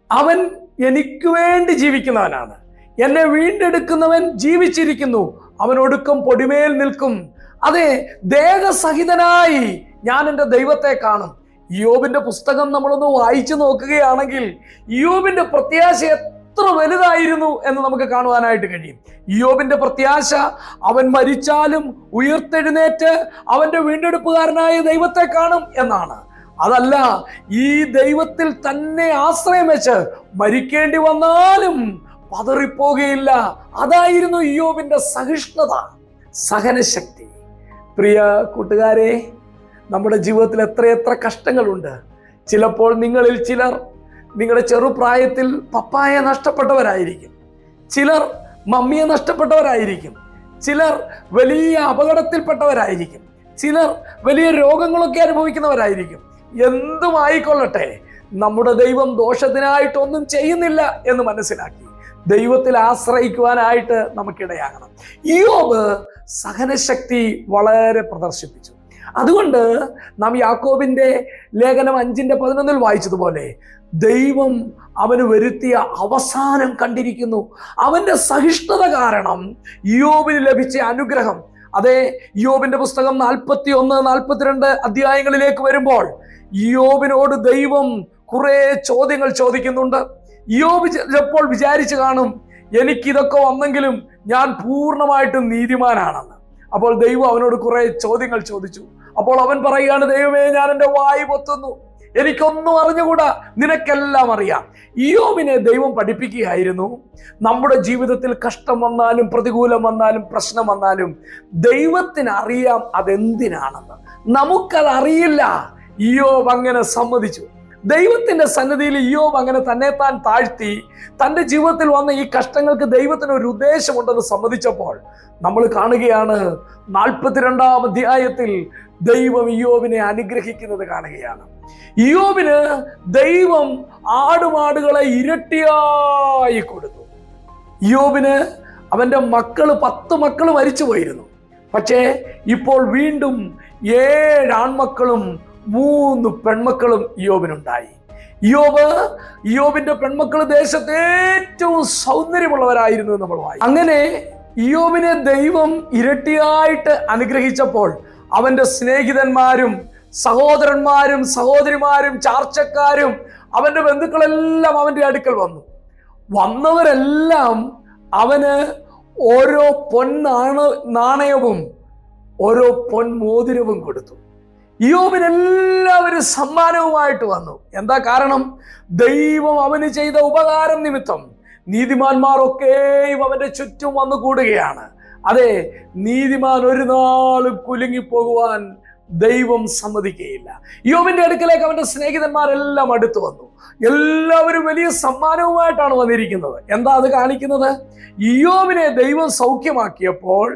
അവൻ എനിക്ക് വേണ്ടി ജീവിക്കുന്നവനാണ്. എന്നെ വീണ്ടെടുക്കുന്നവൻ ജീവിച്ചിരിക്കുന്നു, അവൻ ഒടുക്കം പൊടിമേൽ നിൽക്കും. അതെ, ദേഹസഹിതനായി ഞാൻ എൻ്റെ ദൈവത്തെ കാണും. ഇയ്യോബിന്റെ പുസ്തകം നമ്മളൊന്ന് വായിച്ചു നോക്കുകയാണെങ്കിൽ ഇയ്യോബിന്റെ പ്രത്യാശ എത്ര വലുതായിരുന്നു എന്ന് നമുക്ക് കാണുവാനായിട്ട് കഴിയും. ഇയ്യോബിന്റെ പ്രത്യാശ അവൻ മരിച്ചാലും ഉയർത്തെഴുന്നേറ്റ് അവന്റെ വീണ്ടെടുപ്പുകാരനായ ദൈവത്തെ കാണും എന്നാണ്. അതല്ല, ഈ ദൈവത്തിൽ തന്നെ ആശ്രയം വെച്ച് മരിക്കേണ്ടി വന്നാലും പതറിപ്പോകുകയില്ല. അതായിരുന്നു ഇയ്യോബിന്റെ സഹിഷ്ണുത, സഹനശക്തി. പ്രിയ കൂട്ടുകാരെ, നമ്മുടെ ജീവിതത്തിൽ എത്രയെത്ര കഷ്ടങ്ങളുണ്ട്. ചിലപ്പോൾ നിങ്ങളിൽ ചിലർ നിങ്ങളുടെ ചെറുപ്രായത്തിൽ പപ്പായെ നഷ്ടപ്പെട്ടവരായിരിക്കും, ചിലർ മമ്മിയെ നഷ്ടപ്പെട്ടവരായിരിക്കും, ചിലർ വലിയ അപകടത്തിൽപ്പെട്ടവരായിരിക്കും, ചിലർ വലിയ രോഗങ്ങളൊക്കെ അനുഭവിക്കുന്നവരായിരിക്കും. എന്തുമായിക്കൊള്ളട്ടെ, നമ്മുടെ ദൈവം ദോഷത്തിനായിട്ടൊന്നും ചെയ്യുന്നില്ല എന്ന് മനസ്സിലാക്കി ദൈവത്തിൽ ആശ്രയിക്കുവാനായിട്ട് നമുക്കിടയാകണം. ഇയ്യോബ് സഹനശക്തി വളരെ പ്രദർശിപ്പിച്ചു. അതുകൊണ്ട് നാം യാക്കോബിന്റെ ലേഖനം 5:11 വായിച്ചതുപോലെ ദൈവം അവന് വരുത്തിയ അവസാനം കണ്ടിരിക്കുന്നു. അവന്റെ സഹിഷ്ണുത കാരണം ഇയ്യോബിന് ലഭിച്ച അനുഗ്രഹം. അതെ, ഇയ്യോബിന്റെ പുസ്തകം 41, 42 അധ്യായങ്ങളിലേക്ക് വരുമ്പോൾ ഇയ്യോബിനോട് ദൈവം കുറെ ചോദ്യങ്ങൾ ചോദിക്കുന്നുണ്ട്. ഇയ്യോബ് ചിലപ്പോൾ വിചാരിച്ചു കാണും, എനിക്കിതൊക്കെ വന്നെങ്കിലും ഞാൻ പൂർണ്ണമായിട്ടും നീതിമാനാണെന്ന്. അപ്പോൾ ദൈവം അവനോട് കുറെ ചോദ്യങ്ങൾ ചോദിച്ചു. അപ്പോൾ അവൻ പറയുകയാണ്, ദൈവമേ, ഞാൻ എൻ്റെ വായ് പൊത്തുന്നു, എനിക്കൊന്നും അറിഞ്ഞുകൂടാ, നിനക്കെല്ലാം അറിയാം. ഇയ്യോബിനെ ദൈവം പഠിപ്പിക്കുകയായിരുന്നു, നമ്മുടെ ജീവിതത്തിൽ കഷ്ടം വന്നാലും പ്രതികൂലം വന്നാലും പ്രശ്നം വന്നാലും ദൈവത്തിന് അറിയാം അതെന്തിനാണെന്ന്. നമുക്കതറിയില്ല. ഇയ്യോബ് അങ്ങനെ സമ്മതിച്ചു. ദൈവത്തിന്റെ സന്നിധിയിൽ ഇയ്യോബ് അങ്ങനെ തന്നെത്താൻ താഴ്ത്തി തൻ്റെ ജീവിതത്തിൽ വന്ന ഈ കഷ്ടങ്ങൾക്ക് ദൈവത്തിന് ഒരു ഉദ്ദേശമുണ്ടെന്ന് സമ്മതിച്ചപ്പോൾ നമ്മൾ കാണുകയാണ് 42-ാം അധ്യായത്തിൽ ദൈവം ഇയ്യോബിനെ അനുഗ്രഹിക്കുന്നത് കാണുകയാണ്. ഇയ്യോബിന് ദൈവം ആടുമാടുകളെ ഇരട്ടിയായി കൊടുത്തു. ഇയ്യോബിന് അവന്റെ 10 മക്കൾ മരിച്ചു പോയിരുന്നു. പക്ഷേ ഇപ്പോൾ വീണ്ടും 7 ആൺമക്കളും 3 പെൺമക്കളും ഇയ്യോബിനുണ്ടായി. ഇയ്യോബിന്റെ പെൺമക്കൾ ദേശത്ത് ഏറ്റവും സൗന്ദര്യമുള്ളവരായിരുന്നു നമ്മൾ വായി. അങ്ങനെ ഇയ്യോബിനെ ദൈവം ഇരട്ടിയായിട്ട് അനുഗ്രഹിച്ചപ്പോൾ അവന്റെ സ്നേഹിതന്മാരും സഹോദരന്മാരും സഹോദരിമാരും ചാർച്ചക്കാരും അവന്റെ ബന്ധുക്കളെല്ലാം അവന്റെ അടുക്കൽ വന്നവരെല്ലാം അവന് ഓരോ നാണയവും ഓരോ പൊൻമോതിരവും കൊടുത്തു. ഇയ്യോബിനെല്ലാവരും സമ്മാനവുമായിട്ട് വന്നു. എന്താ കാരണം? ദൈവം അവന് ചെയ്ത ഉപകാരം നിമിത്തം നീതിമാന്മാരൊക്കെയും അവന്റെ ചുറ്റും വന്നു കൂടുകയാണ്. അതെ, നീതിമാൻ ഒരു നാളും കുലുങ്ങിപ്പോകുവാൻ ദൈവം സമ്മതിക്കുകയില്ല. ഇയ്യോബിന്റെ അടുക്കലേക്ക് അവന്റെ സ്നേഹിതന്മാരെല്ലാം അടുത്തു വന്നു. എല്ലാവരും വലിയ സമ്മാനവുമായിട്ടാണ് വന്നിരിക്കുന്നത്. എന്താ അത് കാണിക്കുന്നത്? ഇയ്യോബിനെ ദൈവം സൗഖ്യമാക്കിയപ്പോൾ,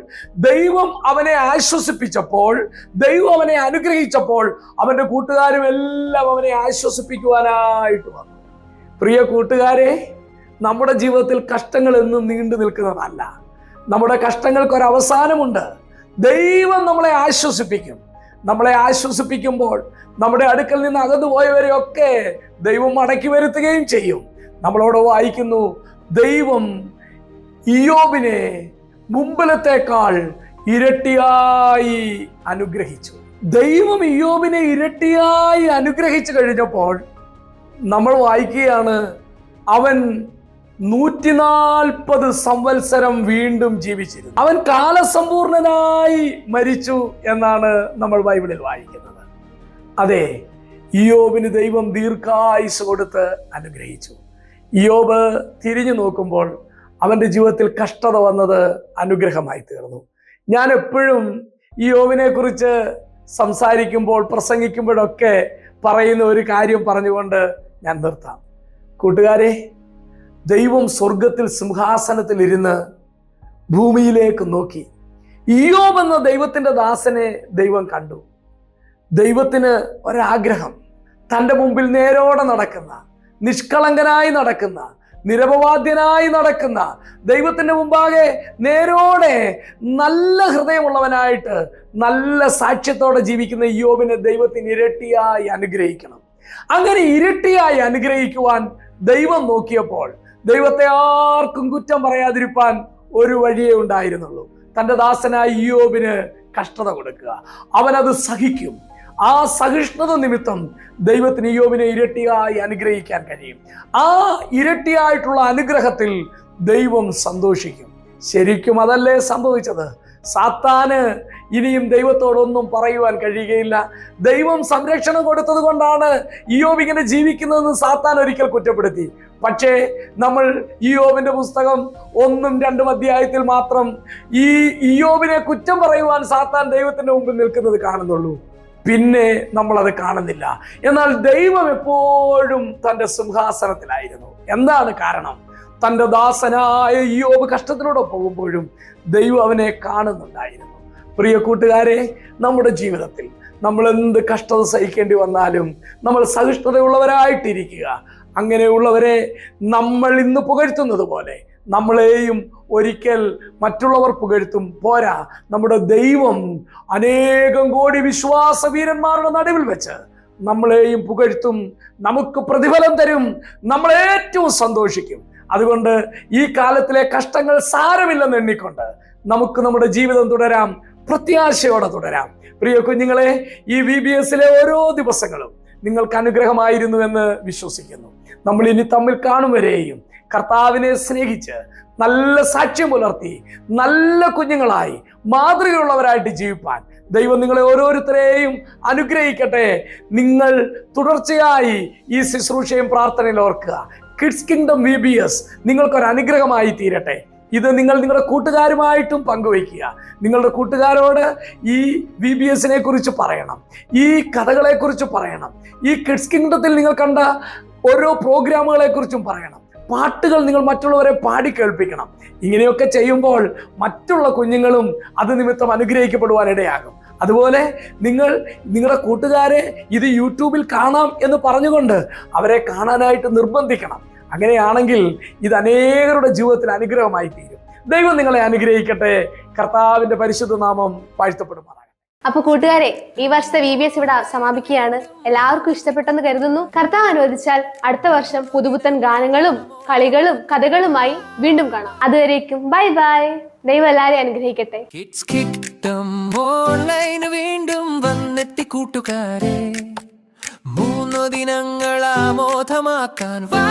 ദൈവം അവനെ ആശ്വസിപ്പിച്ചപ്പോൾ, ദൈവം അവനെ അനുഗ്രഹിച്ചപ്പോൾ അവന്റെ കൂട്ടുകാരും എല്ലാം അവനെ ആശ്വസിപ്പിക്കുവാനായിട്ട് വന്നു. പ്രിയ കൂട്ടുകാരെ, നമ്മുടെ ജീവിതത്തിൽ കഷ്ടങ്ങൾ എന്നും നീണ്ടു നിൽക്കുന്നതല്ല. നമ്മുടെ കഷ്ടങ്ങൾക്കൊരവസാനമുണ്ട്. ദൈവം നമ്മളെ ആശ്വസിപ്പിക്കും. നമ്മളെ ആശ്വസിപ്പിക്കുമ്പോൾ നമ്മുടെ അടുക്കൽ നിന്ന് അകന്നു പോയവരെയൊക്കെ ദൈവം മടക്കി വരുത്തുകയും ചെയ്യും. നമ്മളോട് വായിക്കുന്നു, ദൈവം ഇയ്യോബിനെ മുമ്പിലത്തേക്കാൾ ഇരട്ടിയായി അനുഗ്രഹിച്ചു. ദൈവം ഇയ്യോബിനെ ഇരട്ടിയായി അനുഗ്രഹിച്ചു കഴിഞ്ഞപ്പോൾ നമ്മൾ വായിക്കുകയാണ്, അവൻ 140 സംവത്സരം വീണ്ടും ജീവിച്ചിരുന്നു. അവൻ കാലസമ്പൂർണനായി മരിച്ചു എന്നാണ് നമ്മൾ ബൈബിളിൽ വായിക്കുന്നത്. അതെ, ഇയ്യോബിന് ദൈവം ദീർഘായുസ് കൊടുത്ത് അനുഗ്രഹിച്ചു. ഇയ്യോബ് തിരിഞ്ഞു നോക്കുമ്പോൾ അവന്റെ ജീവിതത്തിൽ കഷ്ടത വന്നത് അനുഗ്രഹമായി തീർന്നു. ഞാൻ എപ്പോഴും ഇയ്യോബിനെ കുറിച്ച് സംസാരിക്കുമ്പോൾ പ്രസംഗിക്കുമ്പോഴൊക്കെ പറയുന്ന ഒരു കാര്യം പറഞ്ഞുകൊണ്ട് ഞാൻ നിർത്താം. കൂട്ടുകാരെ, ദൈവം സ്വർഗത്തിൽ സിംഹാസനത്തിൽ ഇരുന്ന് ഭൂമിയിലേക്ക് നോക്കി. ഇയ്യോബ് എന്ന ദൈവത്തിന്റെ ദാസനെ ദൈവം കണ്ടു. ദൈവത്തിന് ഒരാഗ്രഹം, തൻ്റെ മുമ്പിൽ നേരോടെ നടക്കുന്ന, നിഷ്കളങ്കനായി നടക്കുന്ന, നിരപവാദ്യനായി നടക്കുന്ന, ദൈവത്തിന്റെ മുമ്പാകെ നേരോടെ നല്ല ഹൃദയമുള്ളവനായിട്ട് നല്ല സാക്ഷ്യത്തോടെ ജീവിക്കുന്ന ഇയ്യോബിനെ ദൈവത്തിന് ഇരട്ടിയായി അനുഗ്രഹിക്കണം. അങ്ങനെ ഇരട്ടിയായി അനുഗ്രഹിക്കുവാൻ ദൈവം നോക്കിയപ്പോൾ ദൈവത്തെ ആർക്കും കുറ്റം പറയാതിരിക്കാൻ ഒരു വഴിയേ ഉണ്ടായിരുന്നുള്ളൂ. തൻ്റെ ദാസനായ ഇയ്യോബിന് കഷ്ടത കൊടുക്കുക. അവനത് സഹിക്കും. ആ സഹിഷ്ണുത നിമിത്തം ദൈവത്തിന് ഇയ്യോബിനെ ഇരട്ടിയായി അനുഗ്രഹിക്കാൻ കഴിയും. ആ ഇരട്ടിയായിട്ടുള്ള അനുഗ്രഹത്തിൽ ദൈവം സന്തോഷിക്കും. ശരിക്കും അതല്ലേ സംഭവിച്ചത്? സാത്താന് ഇനിയും ദൈവത്തോടൊന്നും പറയുവാൻ കഴിയുകയില്ല. ദൈവം സംരക്ഷണം കൊടുത്തത് കൊണ്ടാണ് ഇയ്യോബ് ഇങ്ങനെ ജീവിക്കുന്നതെന്ന് സാത്താൻ ഒരിക്കൽ കുറ്റപ്പെടുത്തി. പക്ഷേ നമ്മൾ ഇയ്യോബിന്റെ പുസ്തകം 1-2 അധ്യായത്തിൽ മാത്രം ഈ ഇയ്യോബിനെ കുറ്റം പറയുവാൻ സാത്താൻ ദൈവത്തിന്റെ മുമ്പിൽ നിൽക്കുന്നത് കാണുന്നുള്ളൂ. പിന്നെ നമ്മളത് കാണുന്നില്ല. എന്നാൽ ദൈവം എപ്പോഴും തൻ്റെ സിംഹാസനത്തിലായിരുന്നു. എന്താണ് കാരണം? തൻ്റെ ദാസനായ ഇയ്യോബ് കഷ്ടത്തിലൂടെ പോകുമ്പോഴും ദൈവം അവനെ കാണുന്നുണ്ടായിരുന്നു. പ്രിയ കൂട്ടുകാരെ, നമ്മുടെ ജീവിതത്തിൽ നമ്മൾ എന്ത് കഷ്ടത സഹിക്കേണ്ടി വന്നാലും നമ്മൾ സഹിഷ്ണുതയുള്ളവരായിട്ടിരിക്കുക. അങ്ങനെയുള്ളവരെ നമ്മൾ ഇന്ന് പുകഴ്ത്തുന്നത് പോലെ നമ്മളെയും ഒരിക്കൽ മറ്റുള്ളവർ പുകഴ്ത്തും. പോരാ, നമ്മുടെ ദൈവം അനേകം കോടി വിശ്വാസ വീരന്മാരുടെ നടുവിൽ വെച്ച് നമ്മളെയും പുകഴ്ത്തും, നമുക്ക് പ്രതിഫലം തരും, നമ്മൾ ഏറ്റവും സന്തോഷിക്കും. അതുകൊണ്ട് ഈ കാലത്തിലെ കഷ്ടങ്ങൾ സാരമില്ലെന്ന് എണ്ണിക്കൊണ്ട് നമുക്ക് നമ്മുടെ ജീവിതം തുടരാം, പ്രത്യാശയോടെ തുടരാം. പ്രിയ കുഞ്ഞുങ്ങളെ, ഈ VBSലെ ഓരോ ദിവസങ്ങളും നിങ്ങൾക്ക് അനുഗ്രഹമായിരുന്നു എന്ന് വിശ്വസിക്കുന്നു. നമ്മൾ ഇനി തമ്മിൽ കാണും വരെയും കർത്താവിനെ സ്നേഹിച്ച് നല്ല സാക്ഷ്യം പുലർത്തി നല്ല കുഞ്ഞുങ്ങളായി മാതൃകയുള്ളവരായിട്ട് ജീവിപ്പാൻ ദൈവം നിങ്ങളെ ഓരോരുത്തരെയും അനുഗ്രഹിക്കട്ടെ. നിങ്ങൾ തുടർച്ചയായി ഈ ശുശ്രൂഷയും പ്രാർത്ഥനയിൽ ഓർക്കുക. കിഡ്സ് കിങ്ഡം VBS നിങ്ങൾക്കൊരു അനുഗ്രഹമായി തീരട്ടെ. ഇത് നിങ്ങൾ നിങ്ങളുടെ കൂട്ടുകാരുമായിട്ടും പങ്കുവയ്ക്കുക. നിങ്ങളുടെ കൂട്ടുകാരോട് ഈ VBSനെ കുറിച്ച് പറയണം, ഈ കഥകളെ കുറിച്ച് പറയണം, ഈ കിഡ്സ് കിങ്ഡത്തിൽ നിങ്ങൾ കണ്ട ഓരോ പ്രോഗ്രാമുകളെ കുറിച്ചും പറയണം. പാട്ടുകൾ നിങ്ങൾ മറ്റുള്ളവരെ പാടി കേൾപ്പിക്കണം. ഇങ്ങനെയൊക്കെ ചെയ്യുമ്പോൾ മറ്റുള്ള കുഞ്ഞുങ്ങളും അത് നിമിത്തം അനുഗ്രഹിക്കപ്പെടുവാൻ ഇടയാകും. അതുപോലെ നിങ്ങൾ നിങ്ങളുടെ കൂട്ടുകാരെ ഇത് യൂട്യൂബിൽ കാണാം എന്ന് പറഞ്ഞുകൊണ്ട് അവരെ കാണാനായിട്ട് നിർബന്ധിക്കണം. അങ്ങനെയാണെങ്കിൽ ഇത് അനേകരുടെ ജീവിതത്തിൽ അനുഗ്രഹമായി തീരും. ദൈവം നിങ്ങളെ അനുഗ്രഹിക്കട്ടെ. കർത്താവിന്റെ പരിശുദ്ധ നാമം വാഴ്ത്തപ്പെടുമാറാകട്ടെ. അപ്പൊ കൂട്ടുകാരെ, ഈ വർഷത്തെ VBS ഇവിടെ സമാപിക്കുകയാണ്. എല്ലാവർക്കും ഇഷ്ടപ്പെട്ടെന്ന് കരുതുന്നു. കർത്താവ് അനുവദിച്ചാൽ അടുത്ത വർഷം പുതുപുത്തൻ ഗാനങ്ങളും കളികളും കഥകളുമായി വീണ്ടും കാണാം. അതുവരേക്കും ബൈ ബൈ. ദൈവം എല്ലാവരെയും അനുഗ്രഹിക്കട്ടെ. കിഡ്സ് കിങ്ഡം ഓൺലൈൻ വീണ്ടും വന്നെത്തി കൂട്ടുകാരെ. 3 ദിനങ്ങൾ ആമോദമാക്കാൻ വാ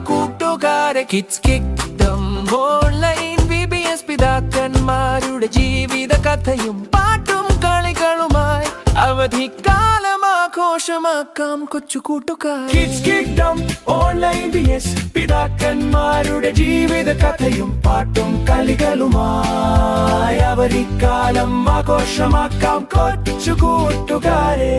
കൂട്ടുകാരെ. കിഡ്സ് കിങ്ഡം ഓൺലൈൻ VBS പിതാക്കന്മാരുടെ ജീവിത കഥയും പാട്ടും കളികളുമായി അവധിക്കാലം ആഘോഷമാക്കാം കൊച്ചു കൂട്ടുകാർ. കിഡ്സ് കിങ്ഡം ഓൺലൈൻ VBS പിതാക്കന്മാരുടെ ജീവിത കഥയും പാട്ടും കളികളുമായി അവധിക്കാലം ആഘോഷമാക്കാം കൊച്ചു കൂട്ടുകാരെ.